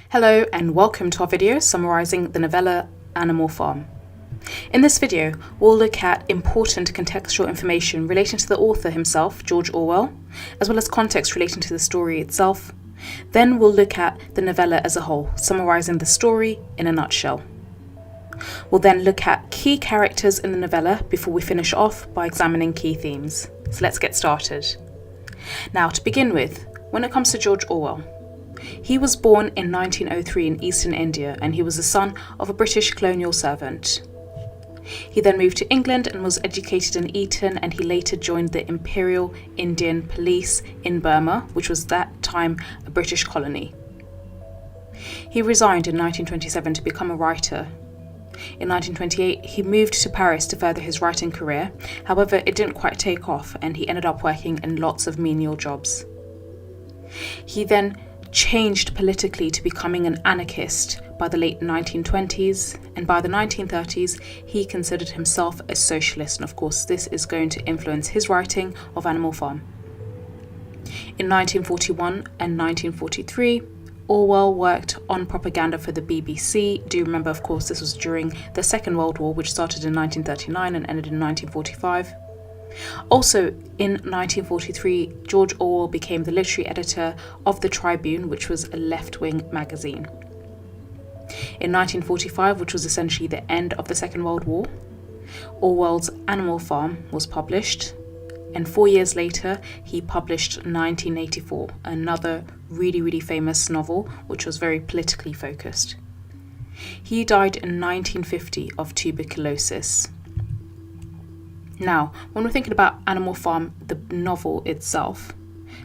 Hello and welcome to our video summarising the novella Animal Farm. In this video, we'll look at important contextual information relating to the author himself, George Orwell, as well as context relating to the story itself. Then we'll look at the novella as a whole, summarising the story in a nutshell. We'll then look at key characters in the novella before we finish off by examining key themes. So let's get started. Now, to begin with, when it comes to George Orwell, he was born in 1903 in eastern India, and he was the son of a British colonial servant. He then moved to England and was educated in Eton, and he later joined the Imperial Indian Police in Burma, which was at that time a British colony. He resigned in 1927 to become a writer. In 1928, he moved to Paris to further his writing career. However, it didn't quite take off, and he ended up working in lots of menial jobs. He then changed politically to becoming an anarchist by the late 1920s, and by the 1930s he considered himself a socialist, and of course this is going to influence his writing of Animal Farm. In 1941 and 1943, Orwell worked on propaganda for the BBC. Do you remember, of course, this was during the Second World War, which started in 1939 and ended in 1945. Also, in 1943, George Orwell became the literary editor of The Tribune, which was a left-wing magazine. In 1945, which was essentially the end of the Second World War, Orwell's Animal Farm was published, and 4 years later, he published 1984, another really famous novel, which was very politically focused. He died in 1950 of tuberculosis. Now, when we're thinking about Animal Farm, the novel itself,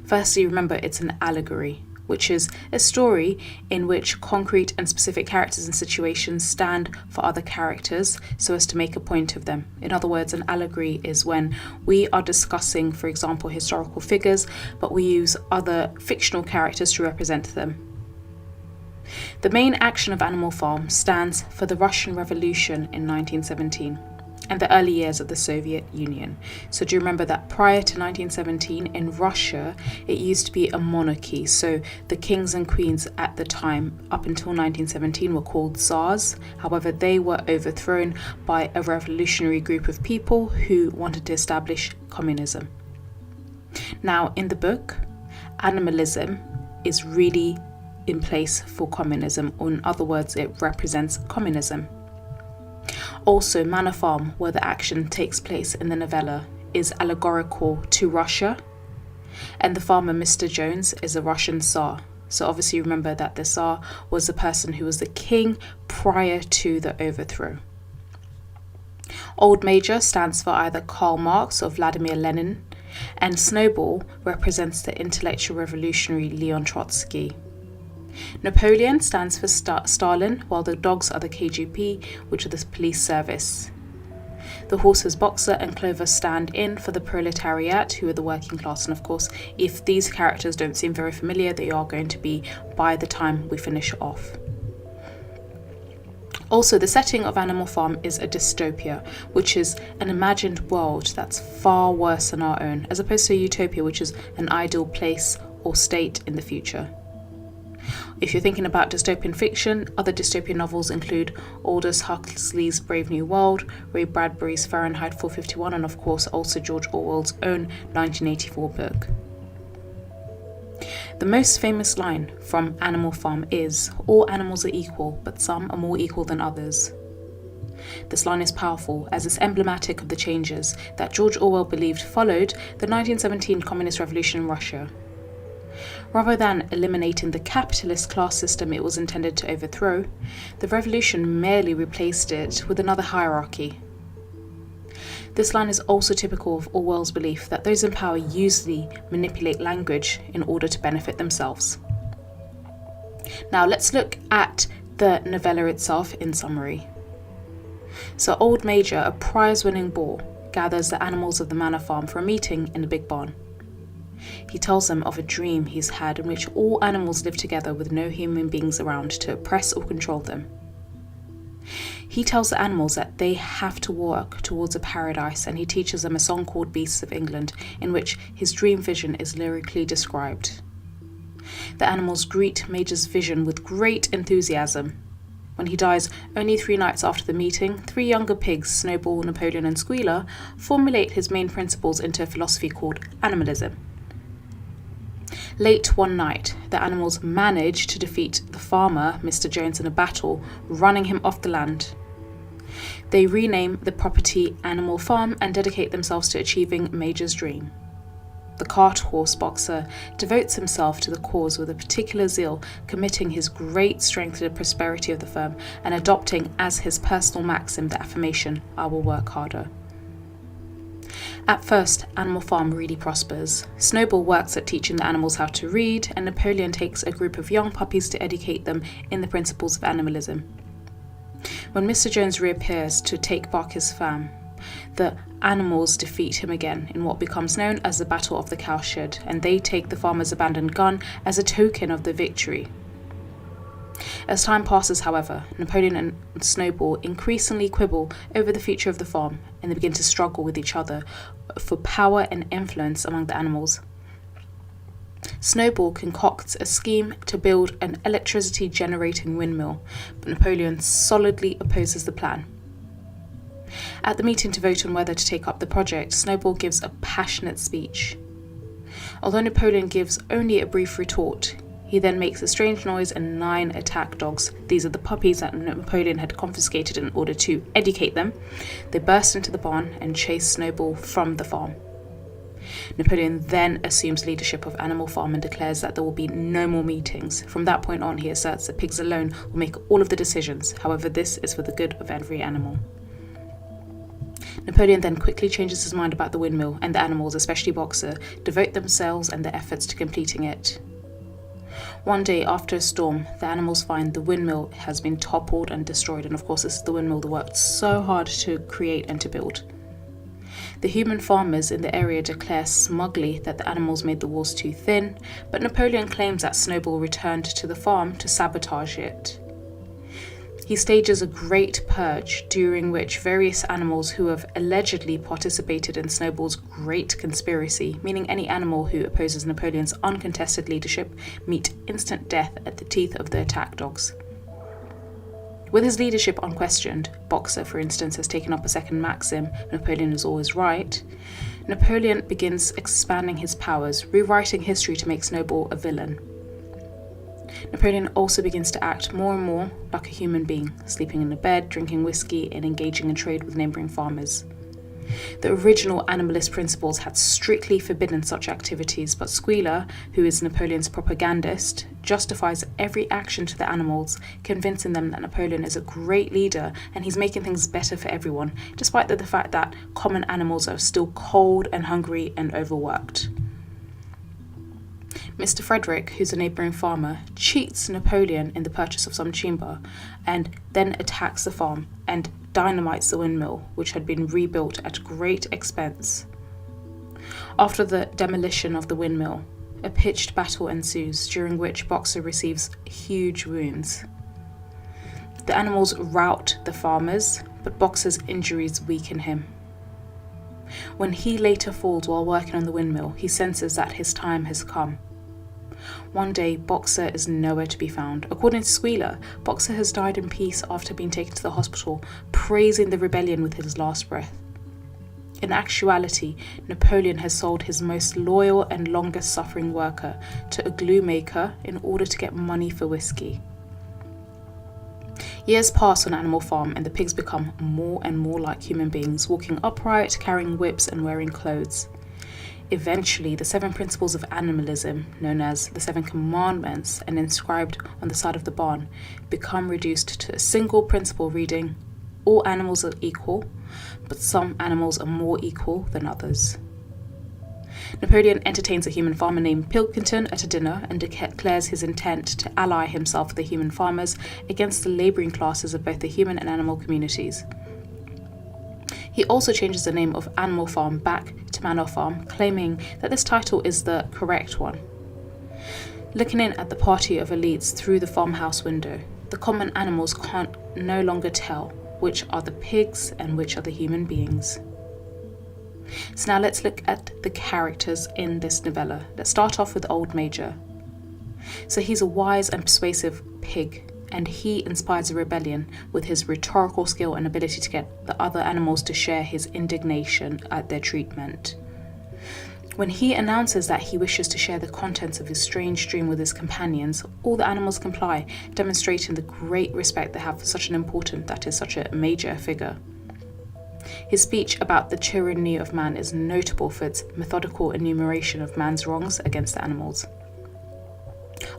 firstly remember it's an allegory, which is a story in which concrete and specific characters and situations stand for other characters so as to make a point of them. In other words, an allegory is when we are discussing, for example, historical figures, but we use other fictional characters to represent them. The main action of Animal Farm stands for the Russian Revolution in 1917. And the early years of the Soviet Union. So do you remember that prior to 1917 in Russia, it used to be a monarchy. So the kings and queens at the time, up until 1917, were called Tsars. However, they were overthrown by a revolutionary group of people who wanted to establish communism. Now, in the book, animalism is really in place for communism, or in other words, it represents communism. Also, Manor Farm, where the action takes place in the novella, is allegorical to Russia, and the farmer Mr. Jones is a Russian Tsar. So obviously remember that the Tsar was the person who was the king prior to the overthrow. Old Major stands for either Karl Marx or Vladimir Lenin, and Snowball represents the intellectual revolutionary Leon Trotsky. Napoleon stands for Stalin, while the dogs are the KGB, which are the police service. The horses Boxer and Clover stand in for the proletariat, who are the working class, and of course, if these characters don't seem very familiar, they are going to be by the time we finish off. Also, the setting of Animal Farm is a dystopia, which is an imagined world that's far worse than our own, as opposed to a utopia, which is an ideal place or state in the future. If you're thinking about dystopian fiction, other dystopian novels include Aldous Huxley's Brave New World, Ray Bradbury's Fahrenheit 451, and of course also George Orwell's own 1984 book. The most famous line from Animal Farm is, "All animals are equal, but some are more equal than others." This line is powerful as it's emblematic of the changes that George Orwell believed followed the 1917 Communist Revolution in Russia. Rather than eliminating the capitalist class system it was intended to overthrow, the revolution merely replaced it with another hierarchy. This line is also typical of Orwell's belief that those in power usually manipulate language in order to benefit themselves. Now let's look at the novella itself in summary. So Old Major, a prize-winning boar, gathers the animals of the Manor Farm for a meeting in the big barn. He tells them of a dream he's had in which all animals live together with no human beings around to oppress or control them. He tells the animals that they have to work towards a paradise, and he teaches them a song called Beasts of England, in which his dream vision is lyrically described. The animals greet Major's vision with great enthusiasm. When he dies only 3 nights after the meeting, 3 younger pigs, Snowball, Napoleon and Squealer, formulate his main principles into a philosophy called animalism. Late one night, the animals manage to defeat the farmer, Mr. Jones, in a battle, running him off the land. They rename the property Animal Farm and dedicate themselves to achieving Major's dream. The cart horse Boxer devotes himself to the cause with a particular zeal, committing his great strength to the prosperity of the firm and adopting as his personal maxim the affirmation, "I will work harder." At first, Animal Farm really prospers. Snowball works at teaching the animals how to read, and Napoleon takes a group of young puppies to educate them in the principles of animalism. When Mr. Jones reappears to take back his farm, the animals defeat him again in what becomes known as the Battle of the Cowshed, and they take the farmer's abandoned gun as a token of the victory. As time passes, however, Napoleon and Snowball increasingly quibble over the future of the farm, and they begin to struggle with each other for power and influence among the animals. Snowball concocts a scheme to build an electricity-generating windmill, but Napoleon solidly opposes the plan. At the meeting to vote on whether to take up the project, Snowball gives a passionate speech. Although Napoleon gives only a brief retort, he then makes a strange noise and 9 attack dogs, these are the puppies that Napoleon had confiscated in order to educate them, they burst into the barn and chase Snowball from the farm. Napoleon then assumes leadership of Animal Farm and declares that there will be no more meetings. From that point on, he asserts that pigs alone will make all of the decisions, however this is for the good of every animal. Napoleon then quickly changes his mind about the windmill, and the animals, especially Boxer, devote themselves and their efforts to completing it. One day after a storm, the animals find the windmill has been toppled and destroyed, and of course this is the windmill they worked so hard to create and to build. The human farmers in the area declare smugly that the animals made the walls too thin, but Napoleon claims that Snowball returned to the farm to sabotage it. He stages a great purge, during which various animals who have allegedly participated in Snowball's great conspiracy, meaning any animal who opposes Napoleon's uncontested leadership, meet instant death at the teeth of the attack dogs. With his leadership unquestioned, Boxer, for instance, has taken up a second maxim, Napoleon is always right. Napoleon begins expanding his powers, rewriting history to make Snowball a villain. Napoleon also begins to act more and more like a human being, sleeping in a bed, drinking whiskey, and engaging in trade with neighbouring farmers. The original animalist principles had strictly forbidden such activities, but Squealer, who is Napoleon's propagandist, justifies every action to the animals, convincing them that Napoleon is a great leader and he's making things better for everyone, despite the fact that common animals are still cold and hungry and overworked. Mr. Frederick, who's a neighbouring farmer, cheats Napoleon in the purchase of some timber and then attacks the farm and dynamites the windmill, which had been rebuilt at great expense. After the demolition of the windmill, a pitched battle ensues, during which Boxer receives huge wounds. The animals rout the farmers, but Boxer's injuries weaken him. When he later falls while working on the windmill, he senses that his time has come. One day, Boxer is nowhere to be found. According to Squealer, Boxer has died in peace after being taken to the hospital, praising the rebellion with his last breath. In actuality, Napoleon has sold his most loyal and longest-suffering worker to a glue maker in order to get money for whiskey. Years pass on Animal Farm, and the pigs become more and more like human beings, walking upright, carrying whips, and wearing clothes. Eventually, the 7 principles of animalism, known as the 7 commandments and inscribed on the side of the barn, become reduced to a single principle reading, "All animals are equal, but some animals are more equal than others." Napoleon entertains a human farmer named Pilkington at a dinner and declares his intent to ally himself with the human farmers against the labouring classes of both the human and animal communities. He also changes the name of Animal Farm back to Manor Farm, claiming that this title is the correct one. Looking in at the party of elites through the farmhouse window, the common animals can't no longer tell which are the pigs and which are the human beings. So now let's look at the characters in this novella. Let's start off with Old Major. So he's a wise and persuasive pig, and he inspires a rebellion with his rhetorical skill and ability to get the other animals to share his indignation at their treatment. When he announces that he wishes to share the contents of his strange dream with his companions, all the animals comply, demonstrating the great respect they have for such a major figure. His speech about the tyranny of man is notable for its methodical enumeration of man's wrongs against the animals.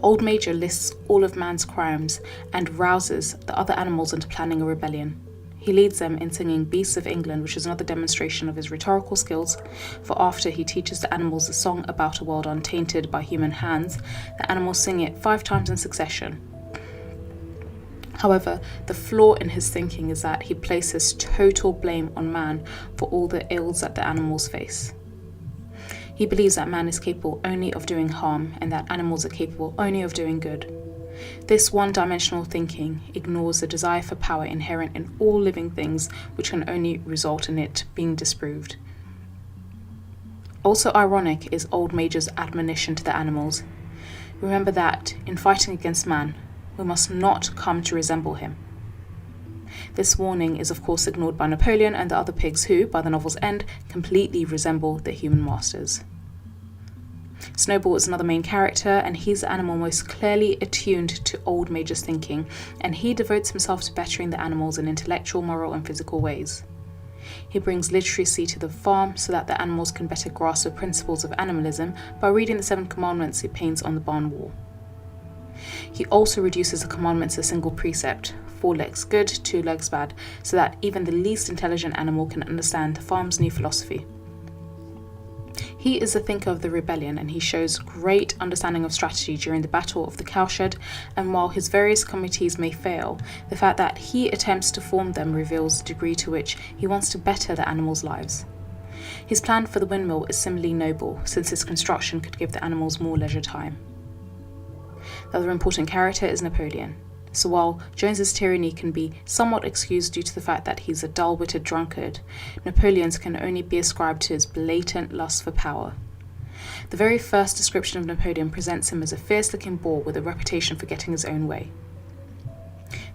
Old Major lists all of man's crimes and rouses the other animals into planning a rebellion. He leads them in singing Beasts of England, which is another demonstration of his rhetorical skills, for after he teaches the animals a song about a world untainted by human hands, the animals sing it 5 times in succession. However, the flaw in his thinking is that he places total blame on man for all the ills that the animals face. He believes that man is capable only of doing harm and that animals are capable only of doing good. This one-dimensional thinking ignores the desire for power inherent in all living things, which can only result in it being disproved. Also ironic is Old Major's admonition to the animals. Remember that, in fighting against man, we must not come to resemble him. This warning is of course ignored by Napoleon and the other pigs who, by the novel's end, completely resemble their human masters. Snowball is another main character, and he's the animal most clearly attuned to Old Major's thinking, and he devotes himself to bettering the animals in intellectual, moral and physical ways. He brings literacy to the farm so that the animals can better grasp the principles of animalism by reading the 7 commandments he paints on the barn wall. He also reduces the commandments to a single precept, 4 legs good, 2 legs bad, so that even the least intelligent animal can understand the farm's new philosophy. He is the thinker of the rebellion, and he shows great understanding of strategy during the Battle of the Cowshed, and while his various committees may fail, the fact that he attempts to form them reveals the degree to which he wants to better the animals' lives. His plan for the windmill is similarly noble, since its construction could give the animals more leisure time. The other important character is Napoleon. So while Jones's tyranny can be somewhat excused due to the fact that he's a dull-witted drunkard, Napoleon's can only be ascribed to his blatant lust for power. The very first description of Napoleon presents him as a fierce-looking boar with a reputation for getting his own way.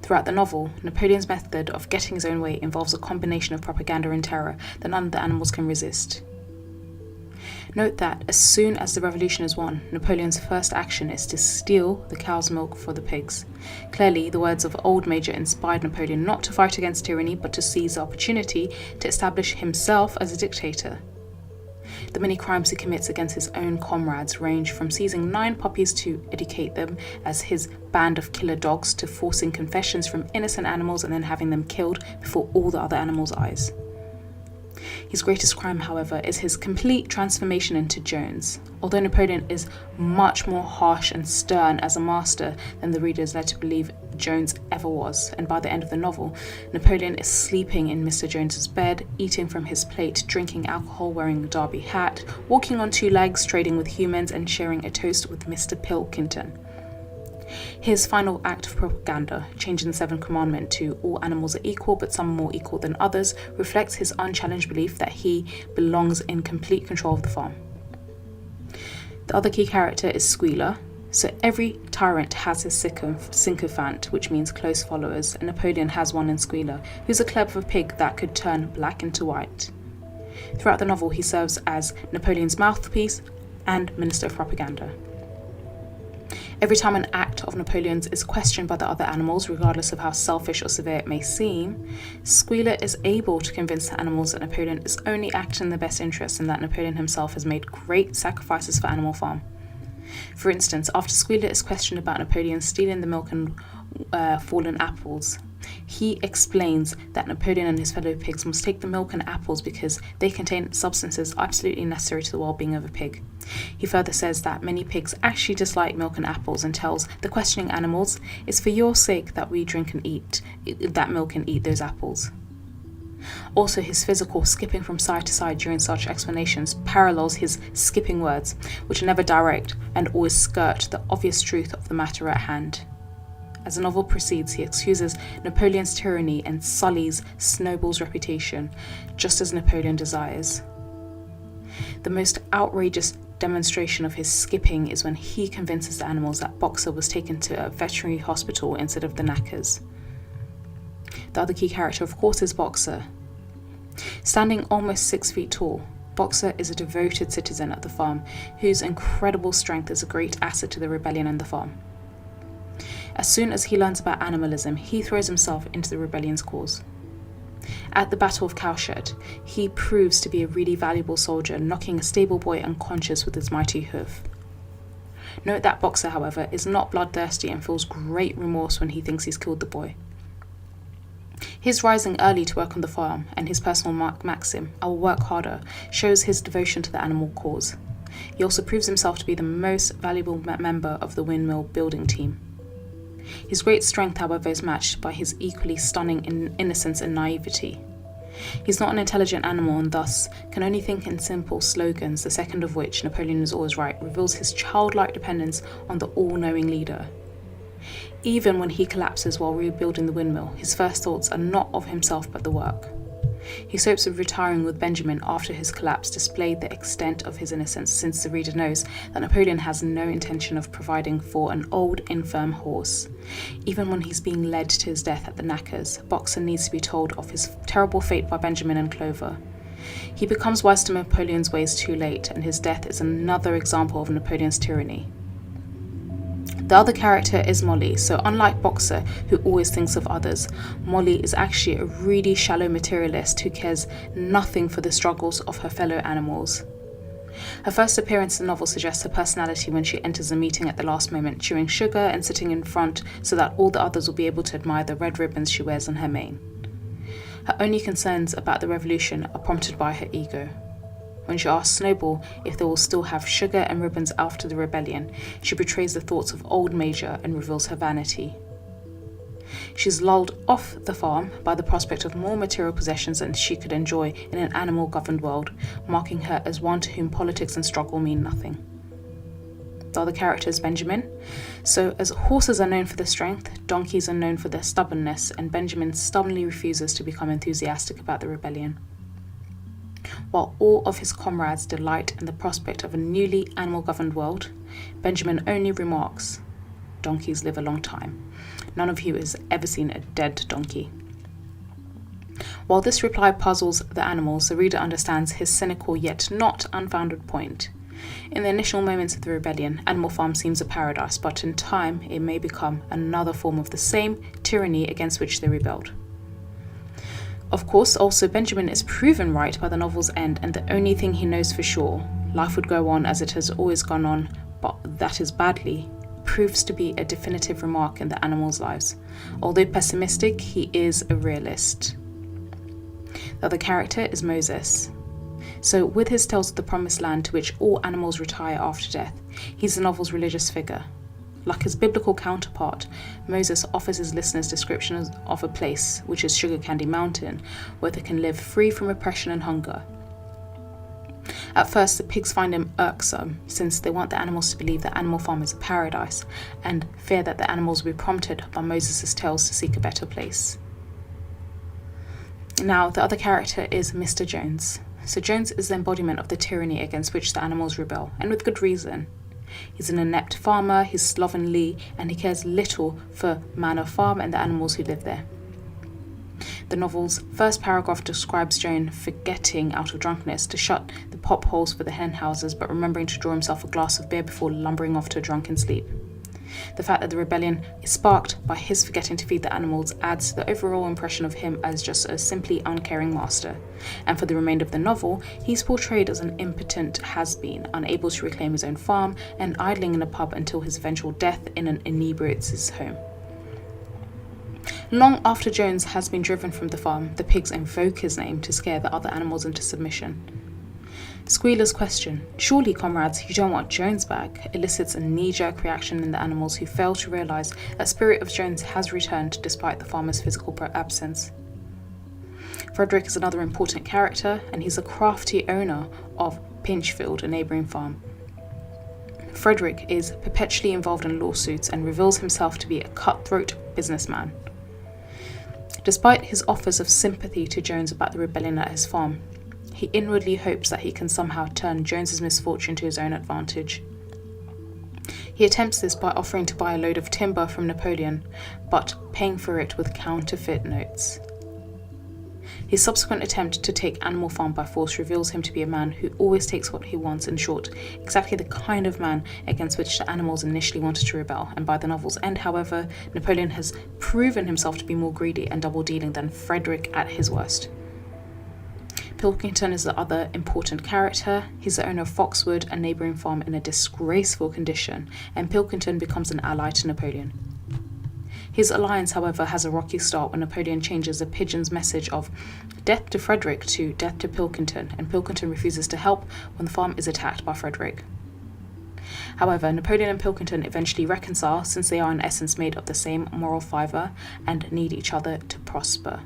Throughout the novel, Napoleon's method of getting his own way involves a combination of propaganda and terror that none of the animals can resist. Note that as soon as the revolution is won, Napoleon's first action is to steal the cow's milk for the pigs. Clearly, the words of Old Major inspired Napoleon not to fight against tyranny, but to seize the opportunity to establish himself as a dictator. The many crimes he commits against his own comrades range from seizing 9 puppies to educate them as his band of killer dogs to forcing confessions from innocent animals and then having them killed before all the other animals' eyes. His greatest crime, however, is his complete transformation into Jones. Although Napoleon is much more harsh and stern as a master than the reader is led to believe Jones ever was, and by the end of the novel, Napoleon is sleeping in Mr. Jones's bed, eating from his plate, drinking alcohol, wearing a derby hat, walking on 2 legs, trading with humans, and sharing a toast with Mr. Pilkington. His final act of propaganda, changing the 7th commandment to all animals are equal but some more equal than others, reflects his unchallenged belief that he belongs in complete control of the farm. The other key character is Squealer. So every tyrant has his sycophant, which means close followers, and Napoleon has one in Squealer, who's a clever pig that could turn black into white. Throughout the novel, he serves as Napoleon's mouthpiece and minister of propaganda. Every time an act of Napoleon's is questioned by the other animals, regardless of how selfish or severe it may seem, Squealer is able to convince the animals that Napoleon is only acting in their best interest and that Napoleon himself has made great sacrifices for Animal Farm. For instance, after Squealer is questioned about Napoleon stealing the milk and fallen apples, he explains that Napoleon and his fellow pigs must take the milk and apples because they contain substances absolutely necessary to the well-being of a pig. He further says that many pigs actually dislike milk and apples and tells the questioning animals, "It's for your sake that we drink and eat that milk and eat those apples." Also, his physical skipping from side to side during such explanations parallels his skipping words, which are never direct and always skirt the obvious truth of the matter at hand. As the novel proceeds, he excuses Napoleon's tyranny and sullies Snowball's reputation, just as Napoleon desires. The most outrageous demonstration of his skipping is when he convinces the animals that Boxer was taken to a veterinary hospital instead of the knackers. The other key character, of course, is Boxer. Standing almost 6 feet tall, Boxer is a devoted citizen at the farm whose incredible strength is a great asset to the rebellion and the farm. As soon as he learns about animalism, he throws himself into the rebellion's cause. At the Battle of Cowshed, he proves to be a really valuable soldier, knocking a stable boy unconscious with his mighty hoof. Note that Boxer, however, is not bloodthirsty and feels great remorse when he thinks he's killed the boy. His rising early to work on the farm and his personal maxim, "I will work harder," shows his devotion to the animal cause. He also proves himself to be the most valuable member of the windmill building team. His great strength, however, is matched by his equally stunning innocence and naivety. He's not an intelligent animal and thus can only think in simple slogans, the second of which, Napoleon is always right, reveals his childlike dependence on the all-knowing leader. Even when he collapses while rebuilding the windmill, his first thoughts are not of himself but the work. His hopes of retiring with Benjamin after his collapse display the extent of his innocence, since the reader knows that Napoleon has no intention of providing for an old, infirm horse. Even when he's being led to his death at the knackers, Boxer needs to be told of his terrible fate by Benjamin and Clover. He becomes wise to Napoleon's ways too late, and his death is another example of Napoleon's tyranny. The other character is Molly, so unlike Boxer, who always thinks of others, Molly is actually a really shallow materialist who cares nothing for the struggles of her fellow animals. Her first appearance in the novel suggests her personality when she enters a meeting at the last moment, chewing sugar and sitting in front so that all the others will be able to admire the red ribbons she wears on her mane. Her only concerns about the revolution are prompted by her ego. When she asks Snowball if they will still have sugar and ribbons after the rebellion, she betrays the thoughts of old Major and reveals her vanity. She's lulled off the farm by the prospect of more material possessions than she could enjoy in an animal-governed world, marking her as one to whom politics and struggle mean nothing. The other character is Benjamin. So as horses are known for their strength, donkeys are known for their stubbornness, and Benjamin stubbornly refuses to become enthusiastic about the rebellion. While all of his comrades delight in the prospect of a newly animal-governed world, Benjamin only remarks, "Donkeys live a long time. None of you has ever seen a dead donkey." While this reply puzzles the animals, the reader understands his cynical yet not unfounded point. In the initial moments of the rebellion, Animal Farm seems a paradise, but in time it may become another form of the same tyranny against which they rebelled. Of course, also Benjamin is proven right by the novel's end, and the only thing he knows for sure, life would go on as it has always gone on, but that is badly, proves to be a definitive remark in the animals' lives. Although pessimistic, he is a realist. The other character is Moses. So with his Tales of the Promised Land, to which all animals retire after death, he's the novel's religious figure. Like his biblical counterpart, Moses offers his listeners descriptions of a place, which is Sugar Candy Mountain, where they can live free from oppression and hunger. At first, the pigs find him irksome, since they want the animals to believe that Animal Farm is a paradise, and fear that the animals will be prompted by Moses' tales to seek a better place. Now, the other character is Mr. Jones. So Jones is the embodiment of the tyranny against which the animals rebel, and with good reason. He's an inept farmer, he's slovenly, and he cares little for Manor Farm and the animals who live there. The novel's first paragraph describes Joan forgetting out of drunkenness to shut the pop holes for the hen houses, but remembering to draw himself a glass of beer before lumbering off to a drunken sleep. The fact that the rebellion is sparked by his forgetting to feed the animals adds to the overall impression of him as just a simply uncaring master. And for the remainder of the novel, he's portrayed as an impotent has-been, unable to reclaim his own farm and idling in a pub until his eventual death in an inebriate's home. Long after Jones has been driven from the farm, the pigs invoke his name to scare the other animals into submission. Squealer's question, "Surely, comrades, you don't want Jones back?" elicits a knee-jerk reaction in the animals, who fail to realise that spirit of Jones has returned despite the farmer's physical absence. Frederick is another important character, and he's a crafty owner of Pinchfield, a neighbouring farm. Frederick is perpetually involved in lawsuits and reveals himself to be a cutthroat businessman. Despite his offers of sympathy to Jones about the rebellion at his farm, he inwardly hopes that he can somehow turn Jones's misfortune to his own advantage. He attempts this by offering to buy a load of timber from Napoleon, but paying for it with counterfeit notes. His subsequent attempt to take Animal Farm by force reveals him to be a man who always takes what he wants, in short, exactly the kind of man against which the animals initially wanted to rebel, and by the novel's end, however, Napoleon has proven himself to be more greedy and double-dealing than Frederick at his worst. Pilkington is the other important character. He's the owner of Foxwood, a neighbouring farm in a disgraceful condition, and Pilkington becomes an ally to Napoleon. His alliance, however, has a rocky start when Napoleon changes the pigeon's message of death to Frederick to death to Pilkington, and Pilkington refuses to help when the farm is attacked by Frederick. However, Napoleon and Pilkington eventually reconcile, since they are in essence made of the same moral fibre and need each other to prosper.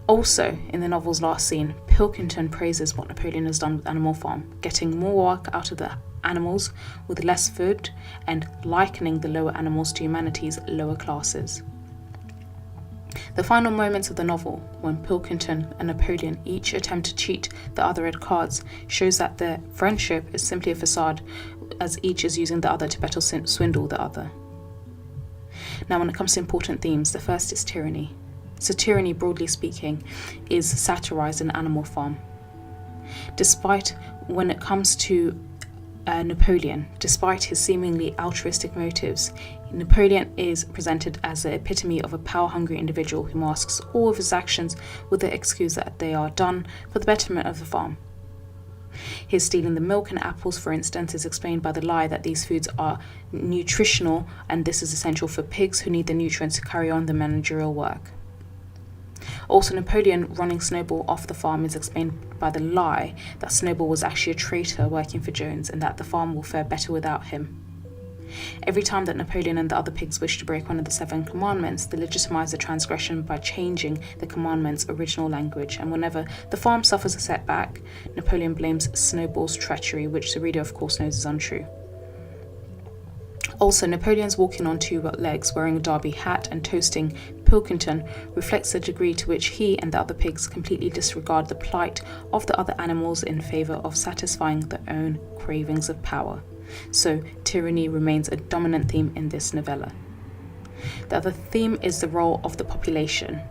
Also, in the novel's last scene, Pilkington praises what Napoleon has done with Animal Farm, getting more work out of the animals with less food and likening the lower animals to humanity's lower classes. The final moments of the novel, when Pilkington and Napoleon each attempt to cheat the other at cards, shows that their friendship is simply a facade, as each is using the other to better swindle the other. Now, when it comes to important themes, the first is tyranny. So tyranny, broadly speaking, is satirized in Animal Farm. Despite when it comes to Napoleon, despite his seemingly altruistic motives, Napoleon is presented as the epitome of a power-hungry individual who masks all of his actions with the excuse that they are done for the betterment of the farm. His stealing the milk and apples, for instance, is explained by the lie that these foods are nutritional and this is essential for pigs who need the nutrients to carry on the managerial work. Also, Napoleon running Snowball off the farm is explained by the lie that Snowball was actually a traitor working for Jones and that the farm will fare better without him. Every time that Napoleon and the other pigs wish to break one of the 7 commandments, they legitimize the transgression by changing the commandment's original language, and whenever the farm suffers a setback, Napoleon blames Snowball's treachery, which the reader of course knows is untrue. Also, Napoleon's walking on 2 legs, wearing a derby hat and toasting Pilkington reflects the degree to which he and the other pigs completely disregard the plight of the other animals in favour of satisfying their own cravings of power. So, tyranny remains a dominant theme in this novella. The other theme is the role of the population.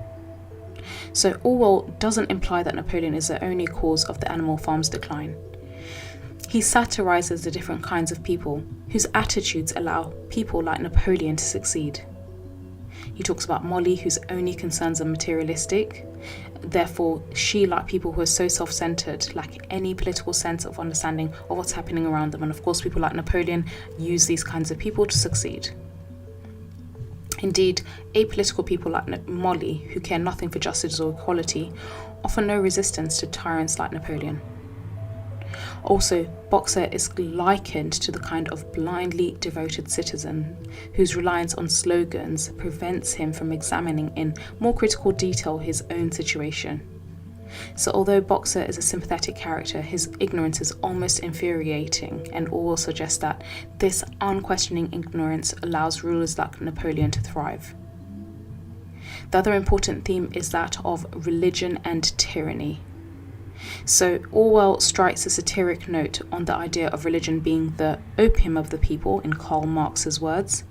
So, Orwell doesn't imply that Napoleon is the only cause of the Animal Farm's decline. He satirizes the different kinds of people whose attitudes allow people like Napoleon to succeed. He talks about Molly, whose only concerns are materialistic. Therefore, she, like people who are so self-centered, lack any political sense of understanding of what's happening around them. And of course, people like Napoleon use these kinds of people to succeed. Indeed, apolitical people like Molly, who care nothing for justice or equality, offer no resistance to tyrants like Napoleon. Also, Boxer is likened to the kind of blindly devoted citizen whose reliance on slogans prevents him from examining in more critical detail his own situation. So although Boxer is a sympathetic character, his ignorance is almost infuriating, and Orwell suggests that this unquestioning ignorance allows rulers like Napoleon to thrive. The other important theme is that of religion and tyranny. So Orwell strikes a satiric note on the idea of religion being the opium of the people, in Karl Marx's words,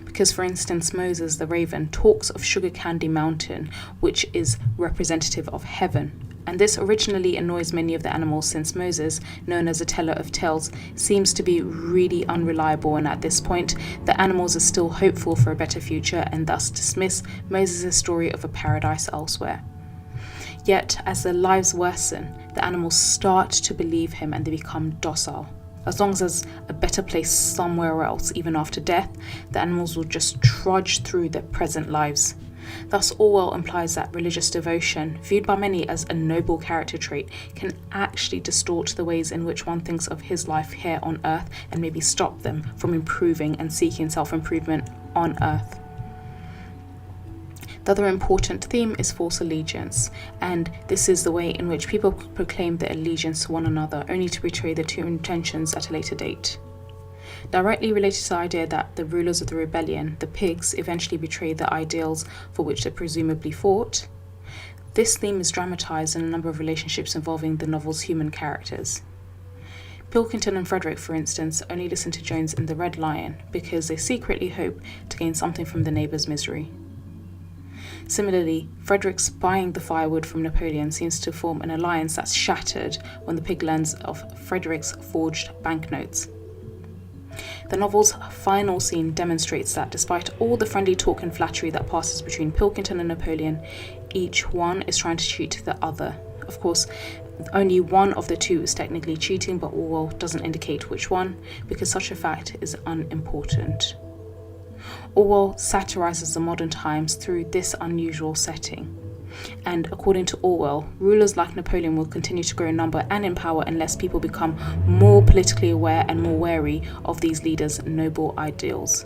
because, for instance, Moses the Raven talks of Sugar Candy Mountain, which is representative of heaven. And this originally annoys many of the animals, since Moses, known as a teller of tales, seems to be really unreliable, and at this point the animals are still hopeful for a better future and thus dismiss Moses' story of a paradise elsewhere. Yet, as their lives worsen, the animals start to believe him and they become docile. As long as there's a better place somewhere else, even after death, the animals will just trudge through their present lives. Thus, Orwell implies that religious devotion, viewed by many as a noble character trait, can actually distort the ways in which one thinks of his life here on Earth and maybe stop them from improving and seeking self-improvement on Earth. The other important theme is false allegiance, and this is the way in which people proclaim their allegiance to one another only to betray their true intentions at a later date. Directly related to the idea that the rulers of the rebellion, the pigs, eventually betray the ideals for which they presumably fought, This theme is dramatised in a number of relationships involving the novel's human characters. Pilkington and Frederick, for instance, only listen to Jones in The Red Lion because they secretly hope to gain something from the neighbour's misery. Similarly, Frederick's buying the firewood from Napoleon seems to form an alliance that's shattered when the pig learns of Frederick's forged banknotes. The novel's final scene demonstrates that despite all the friendly talk and flattery that passes between Pilkington and Napoleon, each one is trying to cheat the other. Of course, only one of the two is technically cheating, but Orwell doesn't indicate which one because such a fact is unimportant. Orwell satirises the modern times through this unusual setting. And according to Orwell, rulers like Napoleon will continue to grow in number and in power unless people become more politically aware and more wary of these leaders' noble ideals.